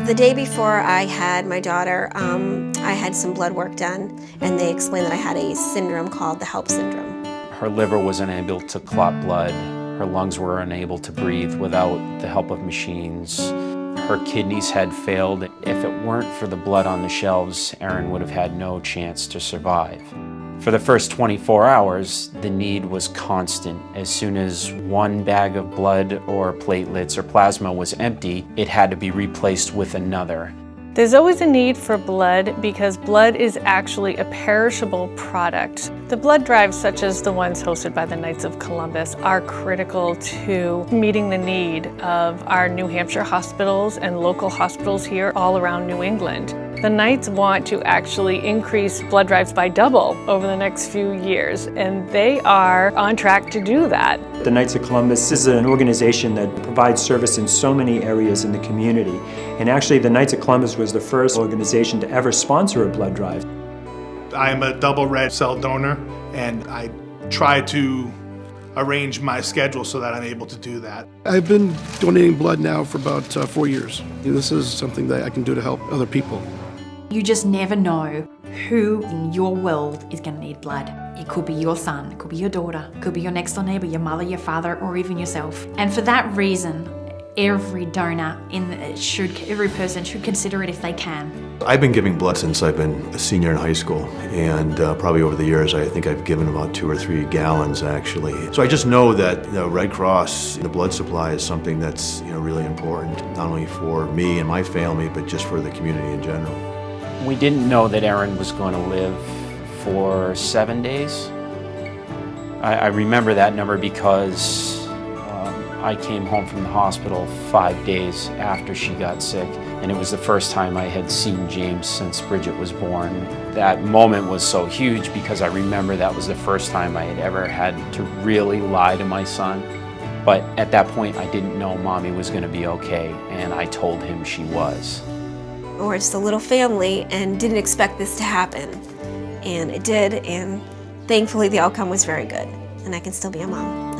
The day before I had my daughter, I had some blood work done, and they explained that I had a syndrome called the HELP syndrome. Her liver was unable to clot blood. Her lungs were unable to breathe without the help of machines. Her kidneys had failed. If it weren't for the blood on the shelves, Erin would have had no chance to survive. For the first 24 hours, the need was constant. As soon as one bag of blood or platelets or plasma was empty, it had to be replaced with another. There's always a need for blood because blood is actually a perishable product. The blood drives, such as the ones hosted by the Knights of Columbus, are critical to meeting the need of our New Hampshire hospitals and local hospitals here all around New England. The Knights want to actually increase blood drives by double over the next few years, and they are on track to do that. The Knights of Columbus is an organization that provides service in so many areas in the community. And actually, the Knights of Columbus was the first organization to ever sponsor a blood drive. I am a double red cell donor, and I try to arrange my schedule so that I'm able to do that. I've been donating blood now for about 4 years. This is something that I can do to help other people. You just never know who in your world is going to need blood. It could be your son, it could be your daughter, it could be your next door neighbor, your mother, your father, or even yourself. And for that reason, every donor, every person should consider it if they can. I've been giving blood since I've been a senior in high school, and probably over the years I think I've given about 2 or 3 gallons actually. So I just know that the Red Cross, the blood supply is something that's really important, not only for me and my family, but just for the community in general. We didn't know that Erin was going to live for 7 days. I remember that number because I came home from the hospital 5 days after she got sick, and it was the first time I had seen James since Bridget was born. That moment was so huge because I remember that was the first time I had ever had to really lie to my son. But at that point, I didn't know Mommy was going to be okay, and I told him she was. We're just a little family and didn't expect this to happen. And it did, and thankfully the outcome was very good, and I can still be a mom.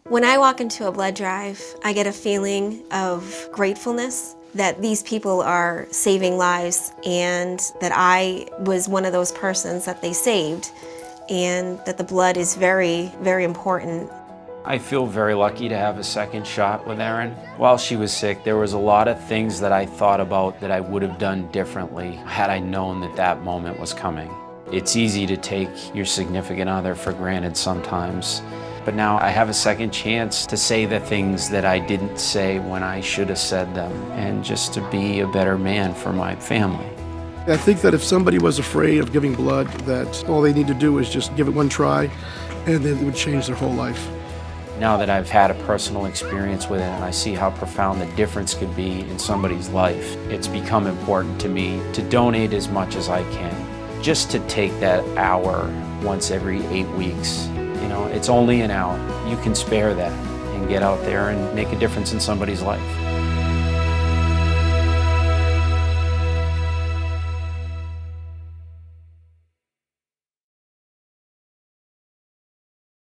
When I walk into a blood drive, I get a feeling of gratefulness that these people are saving lives and that I was one of those persons that they saved, and that the blood is very, very important. I feel very lucky to have a second shot with Erin. While she was sick, there was a lot of things that I thought about that I would have done differently had I known that that moment was coming. It's easy to take your significant other for granted sometimes, but now I have a second chance to say the things that I didn't say when I should have said them, and just to be a better man for my family. I think that if somebody was afraid of giving blood, that all they need to do is just give it one try, and then it would change their whole life. Now that I've had a personal experience with it and I see how profound the difference could be in somebody's life, it's become important to me to donate as much as I can. Just to take that hour once every 8 weeks. It's only an hour. You can spare that and get out there and make a difference in somebody's life.